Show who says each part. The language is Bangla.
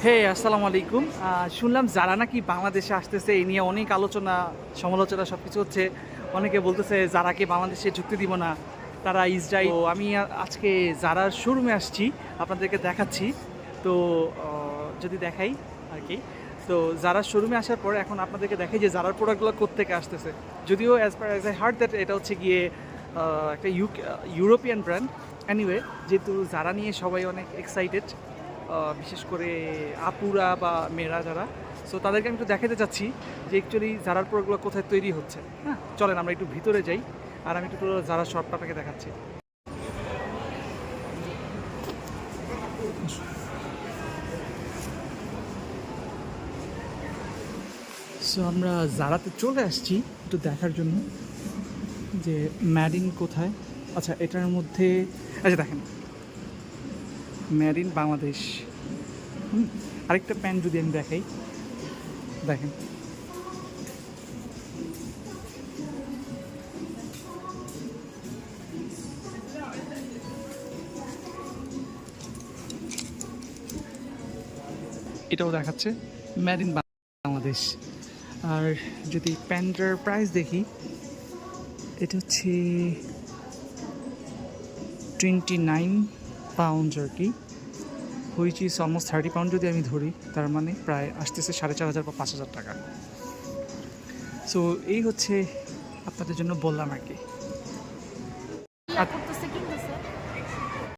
Speaker 1: হে আসসালামু আলাইকুম। শুনলাম যারা নাকি বাংলাদেশে আসতেছে এই নিয়ে অনেক আলোচনা সমালোচনা সব কিছু হচ্ছে। অনেকে বলতেছে যারাকে বাংলাদেশে ঢুকতে দিব না, তারা ইসরায়েল। তো আমি আজকে যারার শোরুমে আসছি, আপনাদেরকে দেখাচ্ছি। তো যদি দেখাই আর কি। তো যারা শোরুমে আসার পর এখন আপনাদেরকে দেখাই যে যারার প্রোডাক্টগুলো কোত্থেকে আসতেছে। যদিও as per as I hard that এটা হচ্ছে গিয়ে একটা ইউরোপিয়ান ব্র্যান্ড। এনিওয়ে, যেহেতু যারা নিয়ে সবাই অনেক এক্সাইটেড, বিশেষ করে আপুরা বা মেয়েরা যারা, সো তাদেরকে আমি একটু দেখাতে চাচ্ছি যে অ্যাকচুয়ালি জারার প্রোডাক্টগুলো কোথায় তৈরি হচ্ছে। হ্যাঁ, চলেন আমরা একটু ভিতরে যাই আর আমি একটু পুরো জারা শপটা আপনাকে দেখাচ্ছি। সো আমরা জারাতে চলে আসছি একটু দেখার জন্য যে ম্যাড ইন কোথায়। আচ্ছা, এটার মধ্যে আচ্ছা দেখেন, ম্যাড ইন বাংলাদেশ। আরেকটা প্যান্ট যদি আমি দেখাই, দেখেন এটাও দেখাচ্ছে ম্যাড ইন বাংলাদেশ। আর যদি প্যান্টের প্রাইস দেখি, এটা হচ্ছে 29 পাউন্ড আর কি, হুইচ ইজ অলমোস্ট 30 পাউন্ড যদি আমি ধরি, তার মানে প্রায় আসতেছে 4,500 বা 5,000 টাকা। সো এই হচ্ছে আপনাদের জন্য বললাম আর কি।